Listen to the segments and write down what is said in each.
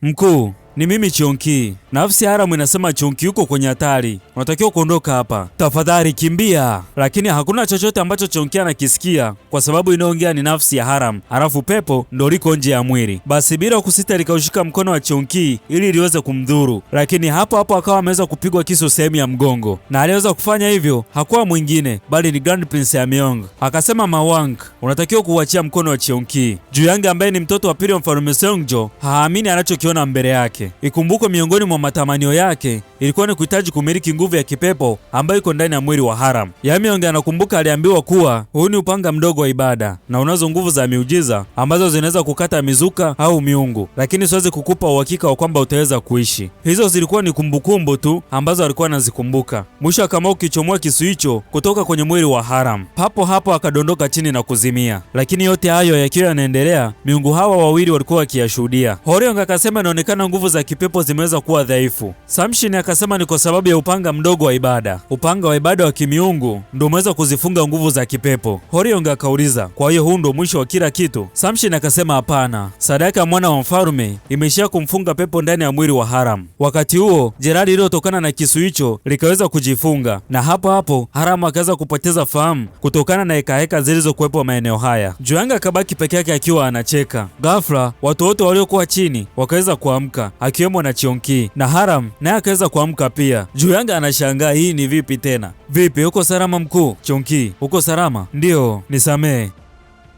Mkuu, ni mimi Chonki. Nafsi haramu inasema Chonki yuko kwenye hatari. Unatakiwa kuondoka hapa. Tafadhali kimbia. Lakini hakuna chochote ambacho Chonki anakisikia kwa sababu inaongea ni nafsi ya haramu. Halafu pepo ndo liko nje ya mwili. Basi bila kusita likaushika mkono wa Chonki ili liweze kumdhuru. Lakini hapo hapo akawa ameweza kupigwa kisu sehemu ya mgongo. Na aliweza kufanya hivyo hakuwa mwingine bali ni Grand Prince ya Myong. Akasema Mawang, unatakiwa kuuachia mkono wa Chonki. Juyang ambaye ni mtoto wa pili wa Mfalme Seongjo haamini anachokiona mbele yake. Ikumbukwe miongoni mwa matamanio yake ilikuwa ni kuhitaji kumiliki nguvu ya kipepo ambayo iko ndani ya mwili wa Haram. Myong anakumbuka aliambiwa kuwa huu ni upanga mdogo wa ibada na unazo nguvu za miujiza ambazo zinaweza kukata mizuka au miungu, lakini siwezi kukupa uhakika wa kwamba utaweza kuishi. Hizo zilikuwa ni kumbukumbu tu ambazo alikuwa anazikumbuka. Mwisho akaamua kukichomoa kisu hicho kutoka kwenye mwili wa Haram. Papo hapo akadondoka chini na kuzimia. Lakini yote hayo yakiwa yanaendelea, miungu hawa wawili walikuwa wakiyashuhudia. Horyong akasema inaonekana nguvu za kipepo zimeweza kuwa dhaifu. Samshin akasema ni kwa sababu ya upanga mdogo wa ibada. Upanga wa ibada wa kimiungu ndio umeweza kuzifunga nguvu za kipepo. Horyong akauliza, kwa hiyo huu ndio mwisho wa kila kitu? Samshin akasema hapana, sadaka ya mwana wa mfalme imeishia kumfunga pepo ndani ya mwili wa Haram. Wakati huo jeraha lililotokana na kisu hicho likaweza kujifunga, na hapo hapo Haram akaweza kupoteza fahamu kutokana na hekaheka zilizokuwepo maeneo haya. Juyang akabaki peke yake akiwa anacheka. Ghafla watu wote waliokuwa chini wakaweza kuamka, akiwemo na Chonki, na Haram naye akaweza kuamka pia. Juyang anashangaa hii ni vipi tena? Vipi, uko salama mkuu? Chonki, uko salama? Ndio, nisamee.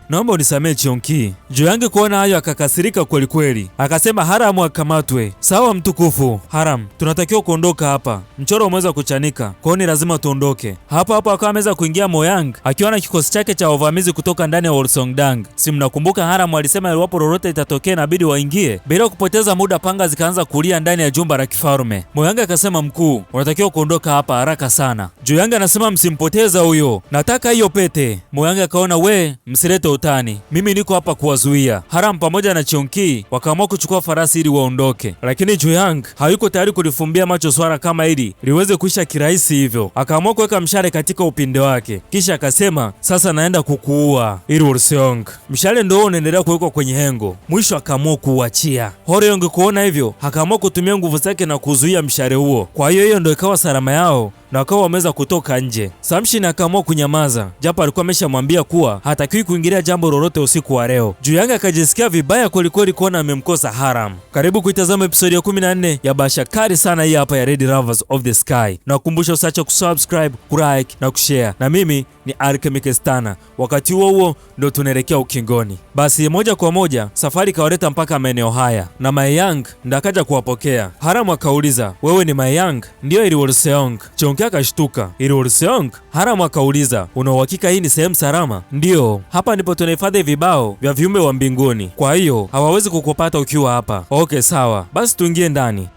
Naomba unisamee Chonki. Juyang kuona hayo akakasirika kweli kweli. Akasema Haram akamatwe. Sawa mtukufu. Haram, tunatakiwa kuondoka hapa. Mchoro umeweza kuchanika. Kwa hiyo ni lazima tuondoke. Hapa hapa akawa ameweza kuingia Moyang akiwa na kikosi chake cha wavamizi kutoka ndani ya Wolsongdang. Si mnakumbuka Haram alisema iwapo lolote litatokea inabidi waingie. Bila kupoteza muda panga zikaanza kulia ndani ya jumba la kifalme. Moyang akasema mkuu, unatakiwa kuondoka hapa haraka sana. Juyang anasema msimpoteza huyo. Nataka hiyo pete. Moyang akaona msilete utani. Mimi niko hapa kuwazuia. Haram pamoja na Chonki wakaamua kuchukua farasi ili waondoke. Lakini Juyang hayuko tayari kulifumbia macho swala kama hili liweze kuisha kirahisi hivyo. Akaamua kuweka mshale katika upinde wake. Kisha akasema, sasa naenda kukuua ili Wolseong. Mshale ndio unaendelea kuwekwa kwenye hengo. Mwisho akaamua kuuachia. Horyong kuona hivyo akaamua kutumia nguvu zake na kuzuia mshale huo. Kwa hiyo ndio ikawa salama yao na wakawa wameweza kutoka nje. Samshin akaamua kunyamaza, japo alikuwa ameshamwambia kuwa hatakiwi kuingilia jambo lolote usiku wa leo. Juyang akajisikia vibaya kweli kweli kuona amemkosa Haram. Karibu kuitazama episodi ya 14 ya bahasha kali sana hii hapa ya Red Lovers of the Sky. Na kukumbusha usiache kusubscribe, kulike na kushare. Na mimi ni Alchemy Stana. Wakati huo ndio tunaelekea ukingoni. Basi moja kwa moja safari kawaleta mpaka maeneo haya na Mayang ndo akaja kuwapokea. Haram akauliza, wewe ni Mayang? Ndio, ili Wolseong. Chonki akashtuka, ili Wolseong? Haram akauliza, una uhakika hii ni sehemu salama? Ndio, hapa ndipo tunahifadhi vibao vya viumbe wa mbinguni, kwa hiyo hawawezi kukupata ukiwa hapa. Okay, sawa, basi tuingie ndani.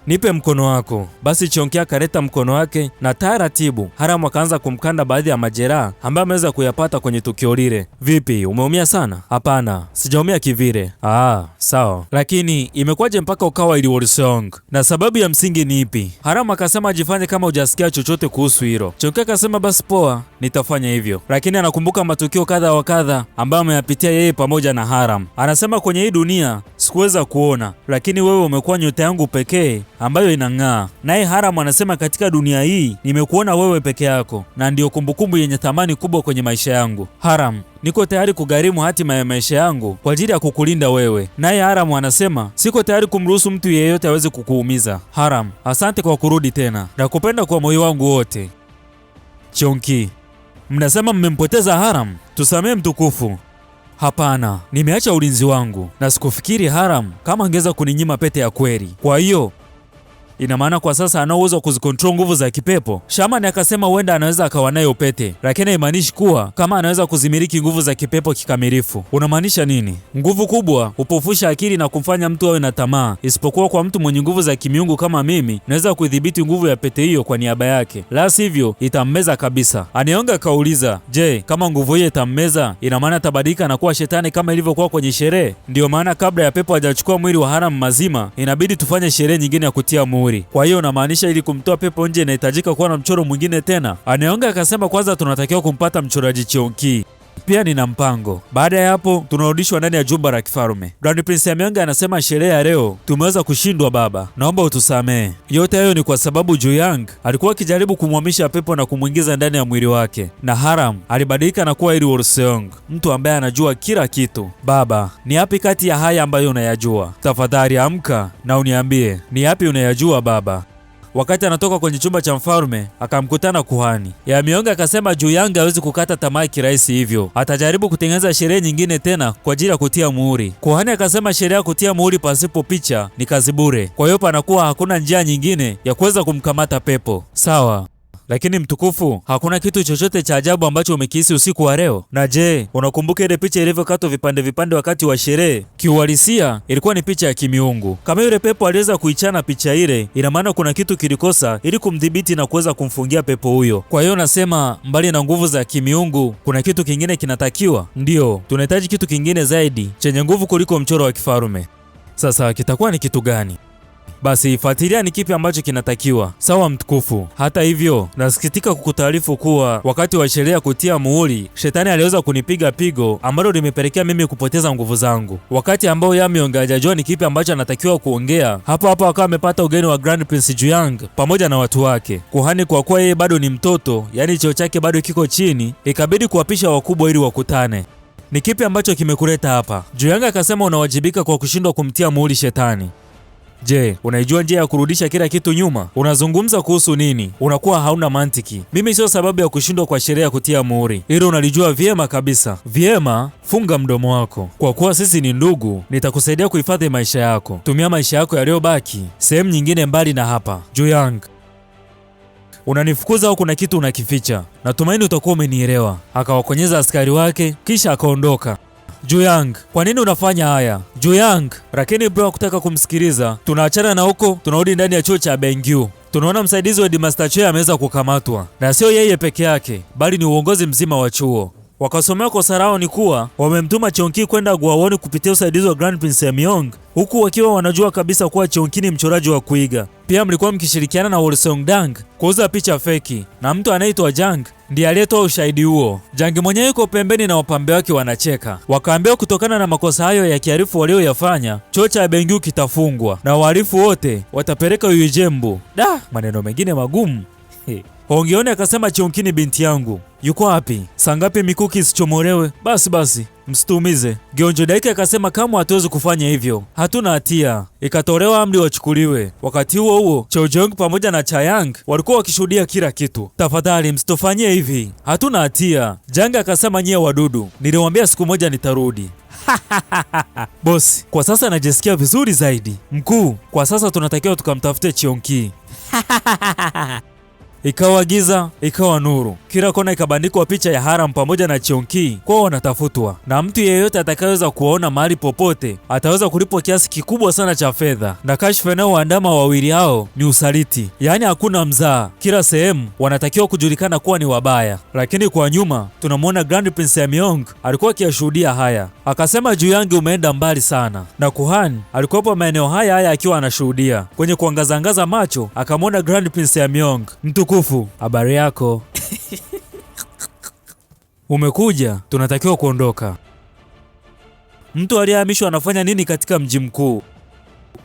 Nipe mkono wako. Basi Chonki akaleta mkono wake na taratibu Haram akaanza kumkanda baadhi ya majeraha ambayo ameweza kuyapata kwenye tukio lile. Vipi, umeumia sana? Hapana, sijaumia kivile. Sawa. Lakini imekwaje mpaka ukawa ili Wolseong? Na sababu ya msingi ni ipi? Haram akasema ajifanye kama hujasikia chochote kuhusu hilo. Chonki akasema basi poa, nitafanya hivyo. Lakini anakumbuka matukio kadha wa kadha ambayo ameyapitia yeye pamoja na Haram. Anasema kwenye hii dunia sikuweza kuona, lakini wewe umekuwa nyota yangu pekee ambayo inang'aa. Naye Haram anasema katika dunia hii nimekuona wewe peke yako na ndiyo kumbukumbu yenye thamani kubwa kwenye maisha yangu. Haram, niko tayari kugharimu hatima ya maisha yangu kwa ajili ya kukulinda wewe. Naye Haram anasema siko tayari kumruhusu mtu yeyote aweze kukuumiza. Haram, asante kwa kurudi tena. Nakupenda kwa moyo wangu wote. Chonki, mnasema mmempoteza Haram? Tusamee mtukufu. Hapana, nimeacha ulinzi wangu na sikufikiri Haram kama angeweza kuninyima pete ya kweli. Kwa hiyo ina maana kwa sasa ana uwezo wa kuzikontrol nguvu za kipepo. Shaman akasema huenda anaweza akawa nayo pete, lakini haimaanishi kuwa kama anaweza kuzimiliki nguvu za kipepo kikamilifu. Unamaanisha nini? Nguvu kubwa hupofusha akili na kumfanya mtu awe na tamaa, isipokuwa kwa mtu mwenye nguvu za kimiungu kama mimi naweza kudhibiti nguvu ya pete hiyo kwa niaba yake, la sivyo itammeza kabisa. Aniongea kauliza, je, kama nguvu hiyo itammeza ina maana atabadilika na kuwa shetani kama ilivyokuwa kwenye sherehe? Ndio maana kabla ya pepo hajachukua mwili wa Haram mazima inabidi tufanye sherehe nyingine ya kutia muhuri. Kwa hiyo unamaanisha ili kumtoa pepo nje inahitajika kuwa na mchoro mwingine tena? Aniongea akasema kwanza tunatakiwa kumpata mchoraji Chonki. Pia nina mpango. Baada ya hapo tunarudishwa ndani ya jumba la kifalme. Grand Prince Amyong anasema sherehe ya leo tumeweza kushindwa baba, naomba utusamee. Yote hayo ni kwa sababu Joyoung alikuwa akijaribu kumhamisha pepo na kumwingiza ndani ya mwili wake, na Haram alibadilika na kuwa Lee Wol-seong, mtu ambaye anajua kila kitu. Baba, ni yapi kati ya haya ambayo unayajua? Tafadhali amka na uniambie ni yapi unayajua baba. Wakati anatoka kwenye chumba cha mfalme akamkutana kuhani. Amyong akasema Joyoung hawezi kukata tamaa kirahisi hivyo, atajaribu kutengeneza sherehe nyingine tena kwa ajili ya kutia muhuri. Kuhani akasema sherehe ya kutia muhuri pasipo picha ni kazi bure, kwa hiyo panakuwa hakuna njia nyingine ya kuweza kumkamata pepo. Sawa, lakini mtukufu, hakuna kitu chochote cha ajabu ambacho umekihisi usiku wa leo? Na je, unakumbuka ile picha ilivyokatwa vipande vipande wakati wa sherehe? Kiuhalisia ilikuwa ni picha ya kimiungu. Kama yule pepo aliweza kuichana picha ile, ina maana kuna kitu kilikosa ili kumdhibiti na kuweza kumfungia pepo huyo. Kwa hiyo nasema mbali na nguvu za kimiungu, kuna kitu kingine kinatakiwa. Ndiyo, tunahitaji kitu kingine zaidi chenye nguvu kuliko mchoro wa kifalme. Sasa kitakuwa ni kitu gani? Basi fuatilia ni kipi ambacho kinatakiwa. Sawa mtukufu. Hata hivyo, nasikitika kukutaarifu kuwa wakati wa sherehe ya kutia muhuri, shetani aliweza kunipiga pigo ambalo limepelekea mimi kupoteza nguvu zangu. Wakati ambao Amyong hajajua ni kipi ambacho anatakiwa kuongea, hapo akawa amepata ugeni wa Grand Prince Joyoung pamoja na watu wake. Kuhani kwa kuwa yeye bado ni mtoto, yani cheo chake bado kiko chini, ikabidi kuwapisha wakubwa ili wakutane. Ni kipi ambacho kimekuleta hapa? Joyoung akasema unawajibika kwa kushindwa kumtia muhuri shetani. Je, unaijua njia ya kurudisha kila kitu nyuma? Unazungumza kuhusu nini? Unakuwa hauna mantiki. Mimi sio sababu ya kushindwa kwa sherehe ya kutia muhuri. Hilo unalijua vyema kabisa. Vyema, funga mdomo wako. Kwa kuwa sisi ni ndugu, nitakusaidia kuhifadhi maisha yako. Tumia maisha yako yaliyobaki sehemu nyingine mbali na hapa. Joyoung, unanifukuza au kuna kitu unakificha? Natumaini utakuwa umenielewa. Akawakonyeza askari wake kisha akaondoka. Joyoung, kwa nini unafanya haya? Joyoung, lakini bro hakutaka kumsikiliza. Tunaachana na huko, tunarudi ndani ya chuo cha Beingyu. Tunaona msaidizi wa Master Choi ameweza kukamatwa, na sio yeye peke yake, bali ni uongozi mzima wa chuo. Wakasomewa kosa lao ni kuwa wamemtuma Cheonki kwenda Gwaoni kupitia usaidizi wa Grand Prince Amyong, huku wakiwa wanajua kabisa kuwa Cheonki ni mchoraji wa kuiga. Pia mlikuwa mkishirikiana na Wol-seong kuuza picha feki, na mtu anaitwa Jang ndiye aliyetoa ushahidi huo. Jang mwenyewe yuko pembeni na wapambe wake wanacheka. Wakaambiwa kutokana na makosa hayo ya kiharifu walioyafanya, chuo cha Beingyu kitafungwa na wahalifu wote watapeleka Uijembu. Maneno mengine magumu. Hongione akasema Cheonki ni binti yangu. Yuko wapi? Saa ngapi mikuki isichomolewe? Basi, msitumize. Gyeonjo Daike akasema kama hatuwezi kufanya hivyo, hatuna hatia. Ikatolewa amri wachukuliwe. Wakati huo huo, Cheojeong pamoja na Chayang walikuwa wakishuhudia kila kitu. Tafadhali msitufanyie hivi, hatuna hatia. Jang akasema nyie wadudu, niliwaambia siku moja nitarudi. Bosi, kwa sasa najisikia vizuri zaidi. Mkuu, kwa sasa tunatakiwa tukamtafute Cheonki. Ikawa giza, ikawa nuru. Kila kona ikabandikwa picha ya Haram pamoja na Cheonki kwa wanatafutwa, na mtu yeyote atakayeweza kuona mahali popote ataweza kulipwa kiasi kikubwa sana cha fedha. Na kashfa inayowaandama wawili hao ni usaliti, yaani hakuna mzaa. Kila sehemu wanatakiwa kujulikana kuwa ni wabaya. Lakini kwa nyuma tunamwona Grand Prince Amyong alikuwa akiyashuhudia haya. Akasema Joyoung umeenda mbali sana, na kuhani alikuwepo maeneo haya akiwa anashuhudia. Kwenye kuangazangaza macho akamwona Grand Prince Amyong. Mtukufu, habari yako? Umekuja, tunatakiwa kuondoka. Mtu aliyehamishwa anafanya nini katika mji mkuu?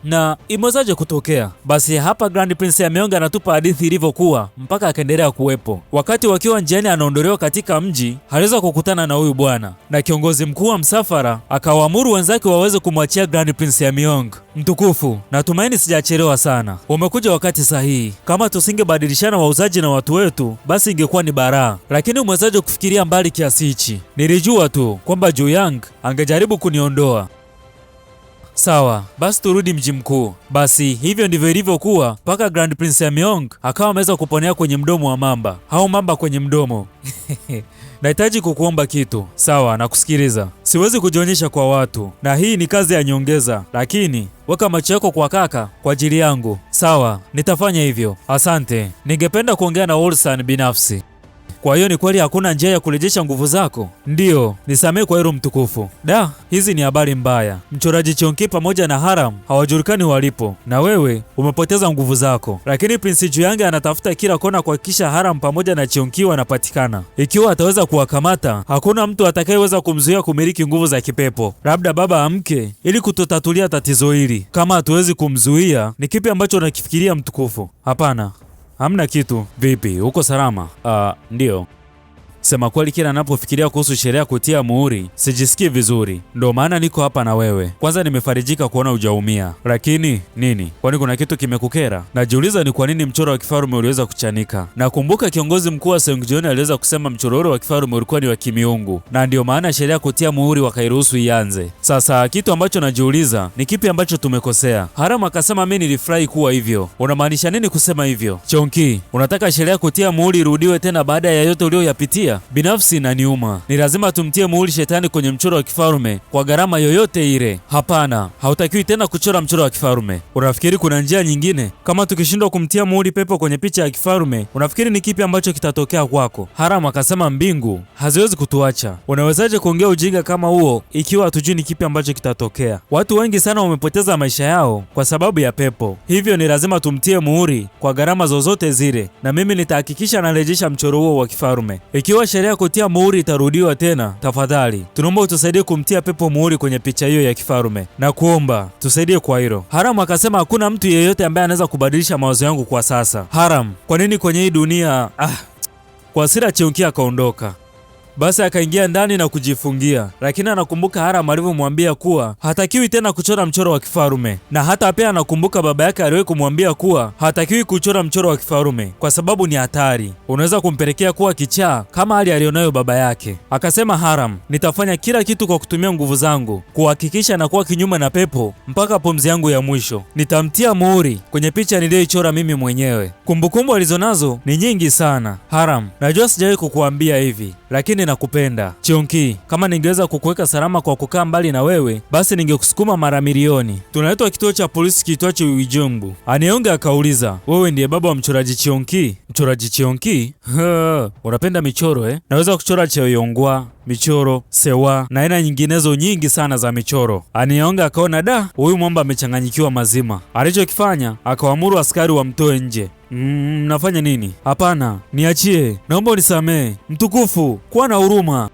Na imewezaje kutokea? Basi hapa Grand Prince Amyong anatupa hadithi ilivyokuwa mpaka akaendelea kuwepo. Wakati wakiwa njiani anaondolewa katika mji, aliweza kukutana na huyu bwana, na kiongozi mkuu wa msafara akawaamuru wenzake waweze kumwachia Grand Prince Amyong. Mtukufu, natumaini sijachelewa sana. Umekuja wakati sahihi. Kama tusingebadilishana wauzaji na watu wetu, basi ingekuwa ni baraa. Lakini umewezaje kufikiria mbali kiasi hichi? Nilijua tu kwamba Joyoung angejaribu kuniondoa. Sawa, basi turudi mji mkuu. Basi hivyo ndivyo ilivyokuwa mpaka Grand Prince Amyong akawa ameweza kuponea kwenye mdomo wa mamba au mamba kwenye mdomo. Nahitaji kukuomba kitu. Sawa, nakusikiliza. Siwezi kujionyesha kwa watu, na hii ni kazi ya nyongeza, lakini weka macho yako kwa kaka kwa ajili yangu. Sawa, nitafanya hivyo. Asante. Ningependa kuongea na Wolsan binafsi. Kwa hiyo ni kweli hakuna njia ya kurejesha nguvu zako? Ndiyo, nisamehe kwa hilo mtukufu. Da, hizi ni habari mbaya. Mchoraji Chonki pamoja na Haram hawajulikani walipo, na wewe umepoteza nguvu zako. Lakini Prince Juyange anatafuta kila kona kuhakikisha Haram pamoja na Chonki wanapatikana. Ikiwa ataweza kuwakamata, hakuna mtu atakayeweza kumzuia kumiliki nguvu za kipepo. Labda baba amke ili kutotatulia tatizo hili. Kama hatuwezi kumzuia, ni kipi ambacho unakifikiria mtukufu? Hapana. Hamna kitu. Vipi, uko salama? Ndio. Sema kweli, kila ninapofikiria kuhusu sheria kutia muhuri sijisikii vizuri. Ndio maana niko hapa na wewe. Kwanza nimefarijika kuona hujaumia. Lakini nini? Kwani kuna kitu kimekukera? Najiuliza ni kwa nini mchoro wa kifarume uliweza kuchanika. Nakumbuka kiongozi mkuu wa Seongjeon aliweza kusema mchoro ule wa kifarume ulikuwa ni wa kimiungu, na ndio maana sheria kutia muhuri wakairuhusu ianze. Sasa kitu ambacho najiuliza ni kipi ambacho tumekosea? Haram akasema mimi nilifurahi kuwa hivyo. Unamaanisha nini kusema hivyo? Chonki, unataka sheria kutia muhuri irudiwe tena baada ya yote uliyoyapitia? Binafsi inaniuma. Ni lazima tumtie muhuri shetani kwenye mchoro wa kifarume kwa gharama yoyote ile. Hapana, hautakiwi tena kuchora mchoro wa kifarume. Unafikiri kuna njia nyingine? Kama tukishindwa kumtia muhuri pepo kwenye picha ya kifarume, unafikiri ni kipi ambacho kitatokea kwako? Haram akasema mbingu haziwezi kutuacha. Unawezaje kuongea ujinga kama huo ikiwa hatujui ni kipi ambacho kitatokea? Watu wengi sana wamepoteza maisha yao kwa sababu ya pepo. Hivyo ni lazima tumtie muhuri kwa gharama zozote zile, na mimi nitahakikisha narejesha mchoro huo wa kifarume. Ikiwa sheria kutia muhuri itarudiwa tena, tafadhali tunaomba utusaidie kumtia pepo muhuri kwenye picha hiyo ya kifarume, na kuomba tusaidie kwa hilo. Haram akasema hakuna mtu yeyote ambaye anaweza kubadilisha mawazo yangu kwa sasa. Haram, kwa nini kwenye hii dunia? Kwa hasira Chonki akaondoka. Basi akaingia ndani na kujifungia, lakini anakumbuka Haram alivyomwambia kuwa hatakiwi tena kuchora mchoro wa kifarume, na hata pia anakumbuka baba yake aliwahi kumwambia kuwa hatakiwi kuchora mchoro wa kifarume kwa sababu ni hatari, unaweza kumpelekea kuwa kichaa kama hali alionayo baba yake. Akasema Haram, nitafanya kila kitu kwa kutumia nguvu zangu kuhakikisha nakuwa kinyume na pepo mpaka pumzi yangu ya mwisho. Nitamtia muhuri kwenye picha niliyoichora mimi mwenyewe. Kumbukumbu alizonazo ni nyingi sana. Haram, najua sijawahi kukuambia hivi, lakini nakupenda. Chonki, kama ningeweza kukuweka salama kwa kukaa mbali na wewe, basi ningekusukuma mara milioni. Tunaitwa kituo cha polisi kiitwacho Uijongbu. Aniongea akauliza, wewe ndiye baba wa mchoraji Chonki? Mchoraji Chonki? Unapenda michoro eh? Naweza kuchora Cheoyongwa, michoro, sewa na aina nyinginezo nyingi sana za michoro. Aniongea akaona da, huyu mwamba amechanganyikiwa mazima. Alichokifanya akawaamuru askari wamtoe nje. Nafanya nini? Hapana, niachie. Naomba unisamee. Mtukufu, kuwa na huruma.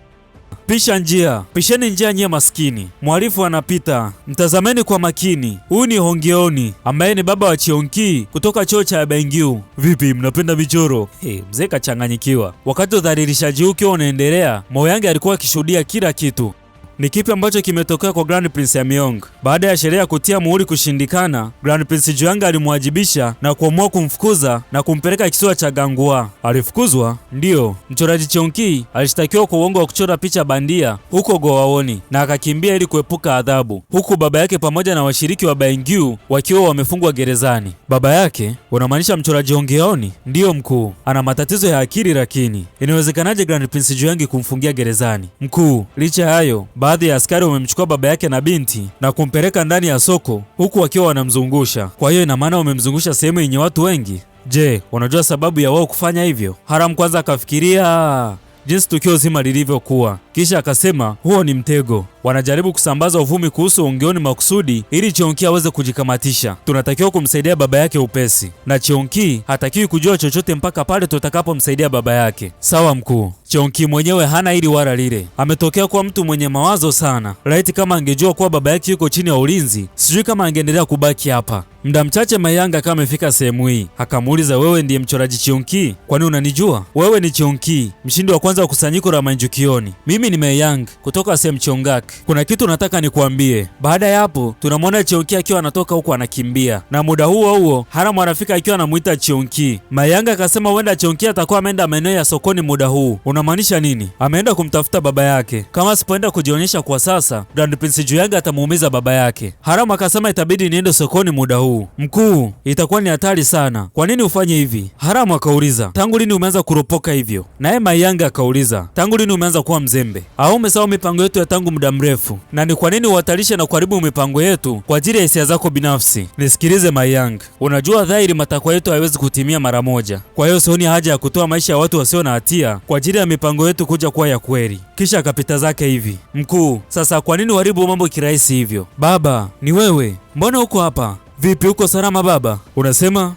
Pisha njia. Pisheni njia nyie maskini. Mhalifu anapita. Mtazameni kwa makini. Huyu ni Hongeoni ambaye ni baba wa Chonki kutoka chuo cha Bengyu. Vipi, mnapenda michoro? Mzee kachanganyikiwa. Wakati udhalilishaji ukiwa unaendelea, Moyange alikuwa akishuhudia kila kitu. Ni kipi ambacho kimetokea kwa Grand Prince Amyong? Baada ya sheria ya kutia muhuri kushindikana, Grand Prince Juyange alimwajibisha na kuamua kumfukuza na kumpeleka kisiwa cha Gangua. Alifukuzwa? Ndiyo. Mchoraji Chonki alishtakiwa kwa uongo wa kuchora picha bandia huko Gowaoni na akakimbia ili kuepuka adhabu, huku baba yake pamoja na washiriki wa Bengyu wakiwa wamefungwa gerezani. Baba yake? Unamaanisha mchoraji Hongeoni? Ndiyo mkuu, ana matatizo ya akili. Lakini inawezekanaje Grand Prince Juyange kumfungia gerezani? Mkuu, licha hayo, baadhi ya askari wamemchukua baba yake na binti na kumpeleka ndani ya soko huku wakiwa wanamzungusha. Kwa hiyo ina maana wamemzungusha sehemu yenye watu wengi. Je, unajua sababu ya wao kufanya hivyo? Haram kwanza akafikiria jinsi tukio zima lilivyokuwa, kisha akasema huo ni mtego. Wanajaribu kusambaza uvumi kuhusu Hongeoni makusudi ili Chonki aweze kujikamatisha. Tunatakiwa kumsaidia baba yake upesi, na Chonki hatakiwi kujua chochote mpaka pale tutakapomsaidia baba yake. Sawa mkuu. Chonki mwenyewe hana hili wala lile. Ametokea kuwa mtu mwenye mawazo sana. Laiti kama angejua kuwa baba yake yuko chini ya ulinzi, sijui kama angeendelea kubaki hapa. Muda mchache Mayanga kama amefika sehemu hii, akamuuliza, wewe ndiye mchoraji Chonki? Kwani unanijua? Wewe ni Chonki, mshindi wa kwanza wa kusanyiko la Manjukioni. Mimi ni Mayang kutoka Semchongak. Kuna kitu nataka nikuambie. Baada ya hapo tunamwona Chonki akiwa anatoka huko anakimbia, na muda huo huo Haram anafika akiwa anamuita Chonki. Mayanga akasema huenda Chonki atakuwa ameenda maeneo ya sokoni muda huu. Unamaanisha nini? Ameenda kumtafuta baba yake. Kama asipoenda kujionyesha kwa sasa, Grand Prince Juyange atamuumiza baba yake. Haram akasema itabidi niende sokoni muda huu. Mkuu, itakuwa ni hatari sana. Kwa nini ufanye hivi? Haramu akauliza, tangu lini umeanza kuropoka hivyo? Naye Mai Yang akauliza, tangu lini umeanza kuwa mzembe? Au umesahau mipango yetu ya tangu muda mrefu? Na ni kwa nini uhatarishe na kuharibu mipango yetu kwa ajili ya hisia zako binafsi? Nisikilize Mai Yang, unajua dhahiri matakwa yetu hayawezi kutimia mara moja. Kwa hiyo sioni haja ya kutoa maisha ya watu wasio na hatia kwa ajili ya mipango yetu kuja kuwa ya kweli. Kisha akapita zake hivi. Mkuu, sasa kwa nini uharibu mambo kirahisi hivyo? Baba, ni wewe. Mbona uko hapa? Vipi, uko salama baba? Unasema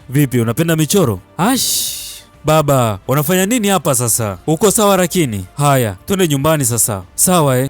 vipi, unapenda michoro? Baba, unafanya nini hapa sasa? Uko sawa lakini? Haya, twende nyumbani sasa. Sawa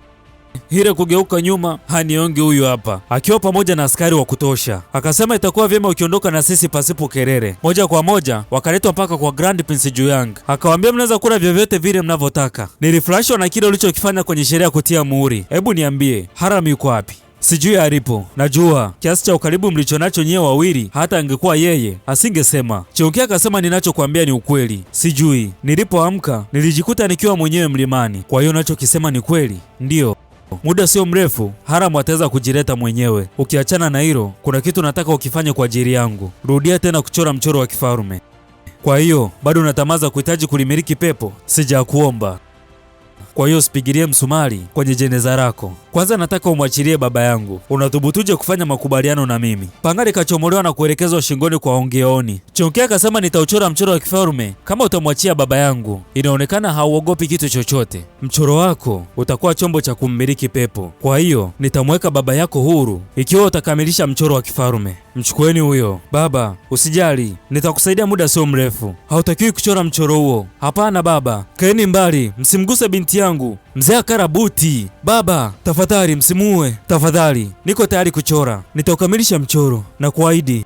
Hire kugeuka nyuma, Haniongi huyu hapa akiwa pamoja na askari wa kutosha, akasema itakuwa vyema ukiondoka na sisi pasipo kelele. Moja kwa moja wakaletwa mpaka kwa Grand Prince Juyang, akawaambia mnaweza kula vyovyote vile mnavyotaka. Nilifurahishwa na kile ulichokifanya kwenye sherehe ya kutia muhuri. Hebu niambie, Haram yuko wapi? Sijui alipo. Najua kiasi cha ukaribu mlichonacho nyewe wawili, hata angekuwa yeye asingesema. Cheonkia akasema ninachokuambia ni ukweli. Sijui, nilipoamka nilijikuta nikiwa mwenyewe mlimani. Kwa hiyo unachokisema ni kweli? Ndiyo. Muda sio mrefu Haram ataweza kujileta mwenyewe. Ukiachana na hilo, kuna kitu nataka ukifanye kwa ajili yangu. Rudia tena kuchora mchoro wa kifarume. Kwa hiyo bado unatamaza kuhitaji kulimiliki pepo? Sijakuomba. Kwa hiyo usipigilie msumari kwenye jeneza lako. Kwanza nataka umwachilie baba yangu. Unathubutuje kufanya makubaliano na mimi? Panga likachomolewa na kuelekezwa shingoni kwa Ongeoni. Cheonkia akasema nitauchora mchoro wa kifarume kama utamwachia baba yangu. Inaonekana hauogopi kitu chochote. Mchoro wako utakuwa chombo cha kummiliki pepo. Kwa hiyo nitamweka baba yako huru ikiwa utakamilisha mchoro wa kifarume. Mchukueni huyo. Baba, usijali, nitakusaidia muda sio mrefu. Hautakiwi kuchora mchoro huo. Hapana baba, kaeni mbali, msimguse binti yangu. Mzee akarabuti. Baba, tafadhali msimuue. Tafadhali, niko tayari kuchora. Nitaukamilisha mchoro na kuahidi.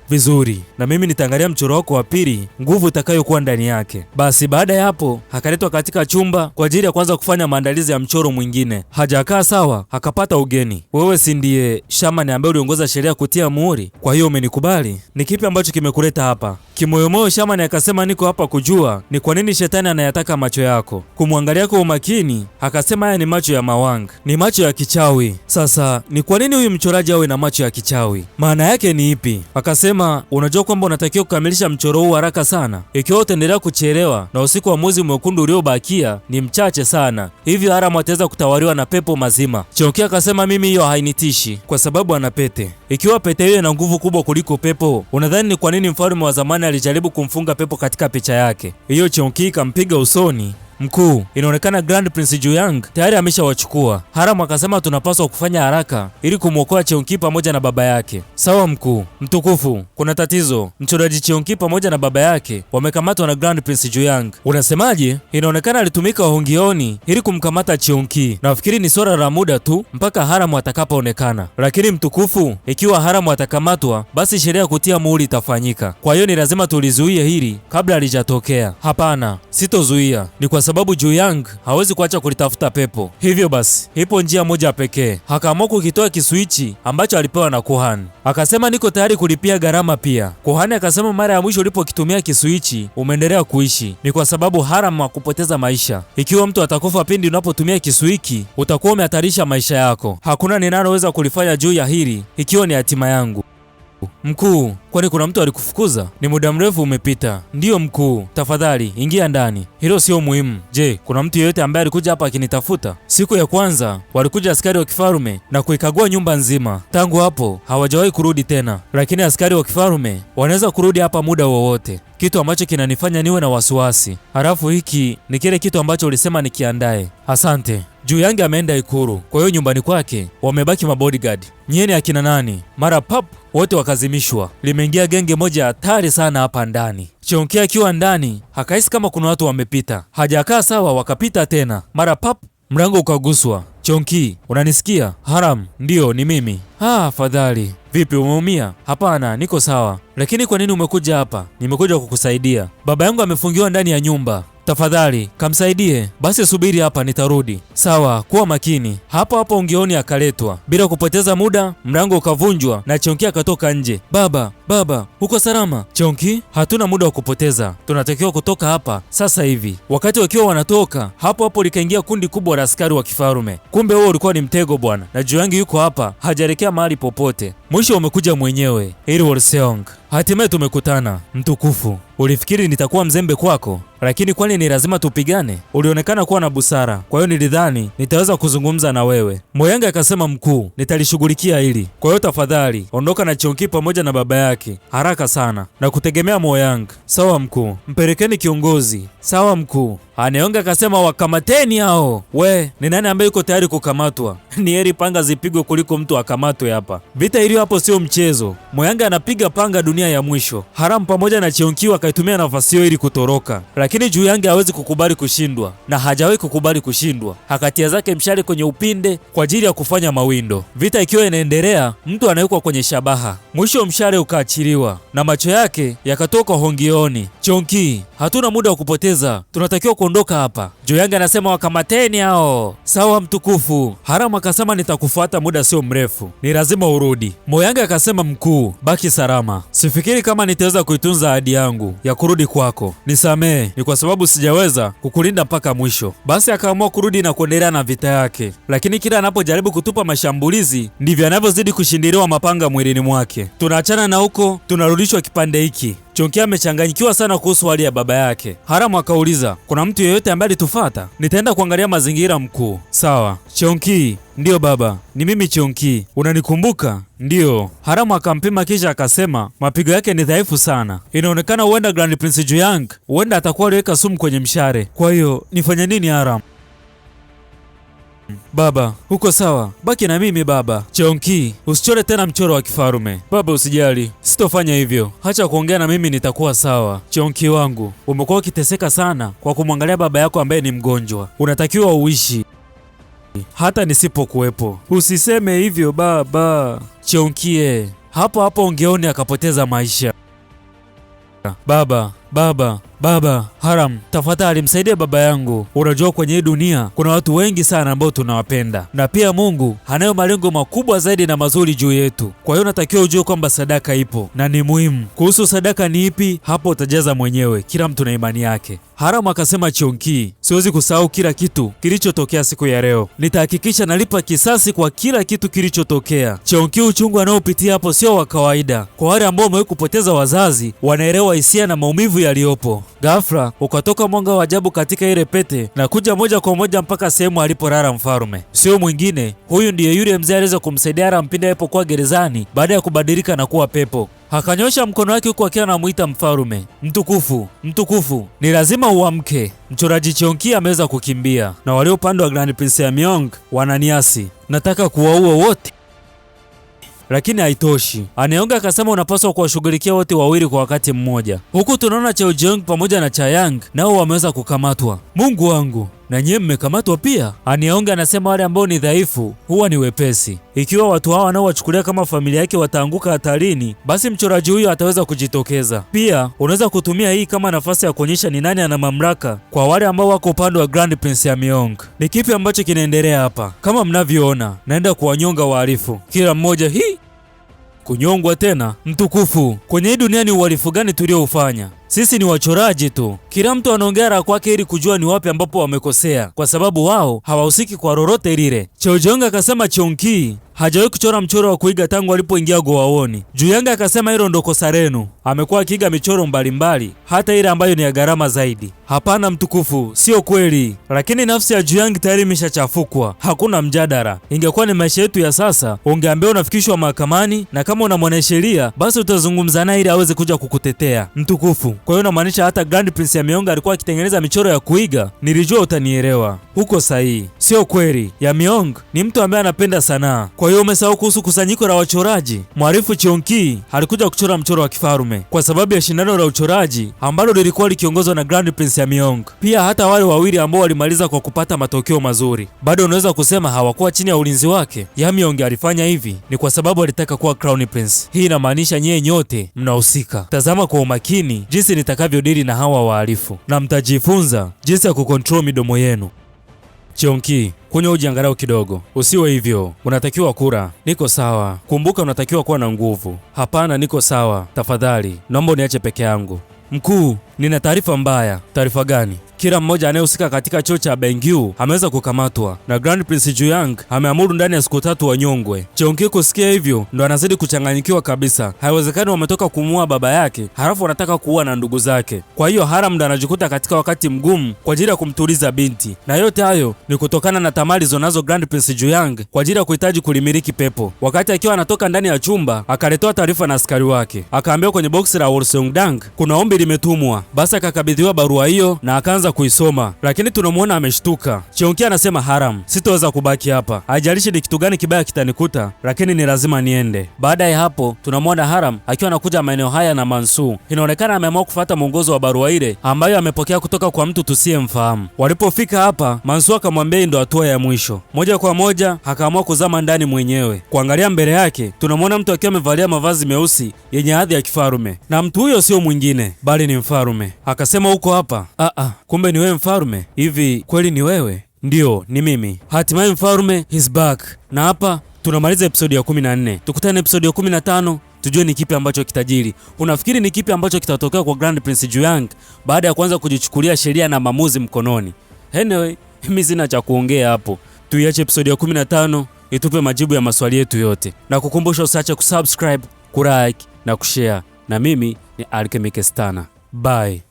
Vizuri, na mimi nitaangalia mchoro wako wa pili, nguvu itakayokuwa ndani yake. Basi baada ya hapo akaletwa katika chumba kwa ajili ya kwanza kufanya maandalizi ya mchoro mwingine. Hajakaa sawa, akapata ugeni. Wewe si ndiye shamani ambaye uliongoza sheria kutia muhuri? Kwa hiyo umenikubali? Ni kipi ambacho kimekuleta hapa? Kimoyomoyo shamani akasema niko hapa kujua ni kwa nini shetani anayataka macho yako. Kumwangalia kwa umakini akasema haya ni macho ya Mawang, ni macho ya kichawi. Sasa ni kwa nini huyu mchoraji awe na macho ya kichawi? Maana yake ni ipi? Akasema unajua kwamba unatakiwa kukamilisha mchoro huu haraka sana. Ikiwa utaendelea kuchelewa na usiku wa mwezi mwekundu uliobakia ni mchache sana, hivyo Haram ataweza kutawaliwa na pepo mazima. Cheonkia akasema mimi hiyo hainitishi kwa sababu ana pete. Ikiwa pete hiyo ina nguvu kubwa kuliko pepo, unadhani ni kwa nini mfalme wa zamani alijaribu kumfunga pepo katika picha yake? Hiyo Cheonkia ikampiga usoni. Mkuu, inaonekana Grand Prince Juyang tayari ameshawachukua. Haram akasema tunapaswa kufanya haraka ili kumwokoa Cheonkia pamoja na baba yake. Sawa mkuu. Mtukufu, kuna tatizo. Mchoraji Cheonkia pamoja na baba yake wamekamatwa na Grand Prince Juyang. Unasemaje? Inaonekana alitumika Hongioni ili kumkamata Cheonkia. Nafikiri ni swala la muda tu mpaka Haram atakapoonekana. Lakini mtukufu, ikiwa Haram atakamatwa, basi sheria kutia muhuri itafanyika. Kwa hiyo ni lazima tulizuie hili kabla halijatokea. Hapana, sitozuia. Ni kwa sababu Juyang hawezi kuacha kulitafuta pepo. Hivyo basi, ipo njia moja pekee. Akaamua kukitoa kisuichi ambacho alipewa na kuhani. Akasema niko tayari kulipia gharama pia. Kuhani akasema mara ya mwisho ulipokitumia kisuichi umeendelea kuishi. Ni kwa sababu Haram hakupoteza maisha. Ikiwa mtu atakufa pindi unapotumia kisuiki, utakuwa umehatarisha maisha yako. Hakuna ninaloweza kulifanya juu ya hili ikiwa ni hatima yangu. Mkuu, kwani kuna mtu alikufukuza? Ni muda mrefu umepita. Ndiyo mkuu, tafadhali ingia ndani. Hilo sio muhimu. Je, kuna mtu yeyote ambaye alikuja hapa akinitafuta? Siku ya kwanza walikuja askari wa kifarume na kuikagua nyumba nzima. Tangu hapo hawajawahi kurudi tena, lakini askari wa kifarume wanaweza kurudi hapa muda wowote, kitu ambacho kinanifanya niwe na wasiwasi. Halafu hiki ni kile kitu ambacho ulisema nikiandae. Asante. Juyang ameenda Ikulu, kwa hiyo nyumbani kwake wamebaki mabodyguard. Nyie ni akina nani? Mara pap wote wakazimishwa. Limeingia genge moja hatari sana hapa ndani. Cheonkia akiwa ndani hakahisi kama kuna watu wamepita. Hajakaa sawa, wakapita tena. Mara pap mlango ukaguswa. Cheonkia, unanisikia? Haram, ndiyo ni mimi. Afadhali. Vipi, umeumia? Hapana, niko sawa. Lakini kwa nini umekuja hapa? Nimekuja kukusaidia. Baba yangu amefungiwa ndani ya nyumba. tafadhali kamsaidie. Basi subiri hapa, nitarudi. Sawa, kuwa makini. Hapo hapo Ongeoni akaletwa. Bila kupoteza muda, mlango ukavunjwa na Chonki akatoka nje. Baba, uko salama? Chonki, hatuna muda wa kupoteza, tunatakiwa kutoka hapa sasa hivi. Wakati wakiwa wanatoka, hapo hapo likaingia kundi kubwa la askari wa kifarume. Kumbe huo ulikuwa ni mtego bwana, na Juyangi yuko hapa, hajaelekea mahali popote. Mwisho umekuja mwenyewe, Ilseong. Hatimaye tumekutana. Mtukufu, ulifikiri nitakuwa mzembe kwako, lakini kwani ni lazima tupigane? Ulionekana kuwa na busara, kwa hiyo nilidhani nitaweza kuzungumza na wewe. Moyang akasema, mkuu, nitalishughulikia hili. Kwa hiyo tafadhali ondoka na Chonki pamoja na baba yake haraka sana, na kutegemea Moyang. Sawa mkuu, mpelekeni kiongozi. Sawa mkuu. Aneonga akasema, wakamateni hao. We, ni nani ambaye yuko tayari kukamatwa? Ni heri panga zipigwe kuliko mtu akamatwe hapa. Vita iliyo hapo sio mchezo. Moyang anapiga panga dunia ya mwisho. Haram pamoja na Chonki wakaitumia nafasi hiyo ili kutoroka, lakini Juyangi hawezi kukubali kushindwa na hajawahi kukubali kushindwa. Hakatia zake mshale kwenye upinde kwa ajili ya kufanya mawindo. Vita ikiwa inaendelea, mtu anawekwa kwenye shabaha. Mwisho mshale ukaachiliwa na macho yake yakatoka Hongioni. Chonki, hatuna muda wa kupoteza, tunatakiwa kuondoka hapa. Juyangi anasema, wakamateni hao. Sawa mtukufu. Haram akasema, nitakufuata muda sio mrefu, ni lazima urudi. Moyang akasema, mkuu, baki salama. Sifikiri kama nitaweza kuitunza ahadi yangu ya kurudi kwako. Nisamee, ni kwa sababu sijaweza kukulinda mpaka mwisho. Basi akaamua kurudi na kuendelea na vita yake, lakini kila anapojaribu kutupa mashambulizi ndivyo anavyozidi kushindiliwa mapanga mwilini mwake. Tunaachana na huko, tunarudishwa kipande hiki. Chonki amechanganyikiwa sana kuhusu hali ya baba yake. Haram akauliza, kuna mtu yeyote ambaye alitufata? Nitaenda kuangalia mazingira mkuu. Sawa. Chonki, ndiyo baba, ni mimi Chonki, unanikumbuka? Ndiyo. Haram akampima kisha akasema, mapigo yake ni dhaifu sana, inaonekana huenda Grand Prince Juyang huenda atakuwa aliweka sumu kwenye mshare. Kwa hiyo nifanye nini Haram? Baba, uko sawa, baki na mimi baba. Chonki, usichore tena mchoro wa kifarume. Baba usijali, sitofanya hivyo, hacha kuongea na mimi, nitakuwa sawa. Chonki wangu, umekuwa ukiteseka sana kwa kumwangalia baba yako ambaye ni mgonjwa, unatakiwa uishi hata nisipokuwepo. Usiseme hivyo baba. Chonkie, hapo hapo Ongeoni akapoteza maisha. Baba, Haram, tafadhali msaidie baba yangu. Unajua kwenye hii dunia kuna watu wengi sana ambao tunawapenda, na pia Mungu anayo malengo makubwa zaidi na mazuri juu yetu. Kwa hiyo natakiwa ujue kwamba sadaka ipo na ni muhimu. Kuhusu sadaka ni ipi, hapo utajaza mwenyewe, kila mtu na imani yake. Haram akasema, Chonki, siwezi kusahau kila kitu kilichotokea siku ya leo. Nitahakikisha nalipa kisasi kwa kila kitu kilichotokea. Chonki, uchungu anaopitia hapo sio wa kawaida. Kwa wale ambao wamewahi kupoteza wazazi, wanaelewa hisia na maumivu yaliyopo. Ghafla ukatoka mwanga wa ajabu katika ile pete na kuja moja kwa moja mpaka sehemu alipolala mfalme. Sio mwingine, huyu ndiye yule mzee aliweza kumsaidia Haram pindi alipokuwa gerezani baada ya kubadilika na kuwa pepo. Akanyosha mkono wake huku akiwa anamuita mfalme. Mtukufu, ni lazima uamke. Mchoraji Chonki ameweza kukimbia na walio upande wa Grand Prince Amyong wananiasi. Nataka kuwaua wote. Lakini haitoshi. Aneonga akasema unapaswa kuwashughulikia wote wawili kwa wakati mmoja. Huku tunaona Chaojeong pamoja na Chayang nao wameweza kukamatwa. Mungu wangu, na nyie mmekamatwa pia? Aneonga anasema wale ambao ni dhaifu huwa ni wepesi. Ikiwa watu hawa wanaowachukulia kama familia yake wataanguka hatarini, basi mchoraji huyo ataweza kujitokeza. Pia unaweza kutumia hii kama nafasi ya kuonyesha ni nani ana mamlaka kwa wale ambao wako upande wa Grand Prince Amyong. Ni kipi ambacho kinaendelea hapa? Kama mnavyoona, naenda kuwanyonga wahalifu kila mmoja. Hii kunyongwa tena? Mtukufu, kwenye hii dunia ni uhalifu gani tulioufanya? Sisi ni wachoraji tu. Kila mtu anaongea la kwake ili kujua ni wapi ambapo wamekosea, kwa sababu wao hawahusiki kwa lolote lile. Chaojeong akasema Chonki hajawahi kuchora mchoro wa kuiga tangu alipoingia Goaoni. Juyang akasema hilo ndo kosa lenu. Amekuwa akiiga michoro mbalimbali, hata ile ambayo ni ya gharama zaidi. Hapana mtukufu, sio kweli. Lakini nafsi ya Juyang tayari imeshachafukwa, hakuna mjadala. Ingekuwa ni maisha yetu ya sasa, ungeambia unafikishwa mahakamani, na kama una mwanasheria basi utazungumza naye ili aweze kuja kukutetea. Mtukufu, kwa hiyo unamaanisha hata Grand Prince Amyong alikuwa akitengeneza michoro ya kuiga? Nilijua utanielewa. Huko sahihi. Sio kweli. Amyong ni mtu ambaye anapenda sanaa. Kwa hiyo umesahau kuhusu kusanyiko la wachoraji. Mwarifu Chonki alikuja kuchora mchoro wa kifarume kwa sababu ya shindano la uchoraji ambalo lilikuwa likiongozwa na Grand Prince Amyong. Pia hata wale wawili ambao walimaliza kwa kupata matokeo mazuri, bado unaweza kusema hawakuwa chini ya ulinzi wake. Amyong alifanya hivi ni kwa sababu alitaka kuwa Crown Prince. Hii inamaanisha nyie nyote mnahusika. Tazama kwa umakini jinsi jinsi nitakavyodili na hawa wahalifu, na mtajifunza jinsi ya kukontrol midomo yenu. Cheonki, kunywa uji angalau kidogo. Usiwe hivyo, unatakiwa kula. Niko sawa. Kumbuka unatakiwa kuwa na nguvu. Hapana, niko sawa. Tafadhali, naomba uniache peke yangu. Mkuu, nina taarifa mbaya. Taarifa gani? Kila mmoja anayehusika katika chuo cha Bengyu ameweza kukamatwa na Grand Prince Juyang ameamuru ndani ya siku 3 wanyongwe. Cheonki kusikia hivyo ndo anazidi kuchanganyikiwa kabisa. Haiwezekani wametoka kumuua baba yake halafu wanataka kuua na ndugu zake. Kwa hiyo Haram ndo anajikuta katika wakati mgumu kwa ajili ya kumtuliza binti, na yote hayo ni kutokana na tamari zonazo Grand Prince Juyang kwa ajili ya kuhitaji kulimiliki pepo. Wakati akiwa anatoka ndani ya chumba, akaletewa taarifa na askari wake, akaambiwa kwenye boksi la Wolseongdang kuna ombi limetumwa. Basi akakabidhiwa barua hiyo na akaanza kuisoma, lakini tunamuona ameshtuka. Cheonki anasema, Haram, sitoweza kubaki hapa. Haijalishi ni kitu gani kibaya kitanikuta, lakini ni lazima niende. Baada ya hapo tunamuona Haram akiwa anakuja maeneo haya na Mansu. Inaonekana ameamua kufuata mwongozo wa barua ile ambayo amepokea kutoka kwa mtu tusiyemfahamu. Walipofika hapa, Mansu akamwambia ndo hatua ya mwisho. Moja kwa moja akaamua kuzama ndani mwenyewe. Kuangalia mbele yake tunamuona mtu akiwa amevalia mavazi meusi yenye hadhi ya kifarume, na mtu huyo sio mwingine bali ni mfarume. Akasema, uko hapa? Kumbe ni wewe mfarume? Hivi kweli ni wewe? Ndio, ni mimi. Hatimaye mfarume is back. Na hapa tunamaliza episodi ya 14. Tukutane episodi ya 15 tujue ni kipi ambacho kitajiri. Unafikiri ni kipi ambacho kitatokea kwa Grand Prince Juyang baada ya kuanza kujichukulia sheria na maamuzi mkononi? Anyway, mimi sina cha kuongea hapo. Tuiache episodi ya 15 itupe majibu ya maswali yetu yote. Na kukumbusha usiache kusubscribe, kulike na kushare. Na mimi ni Alchemist Stana. Bye.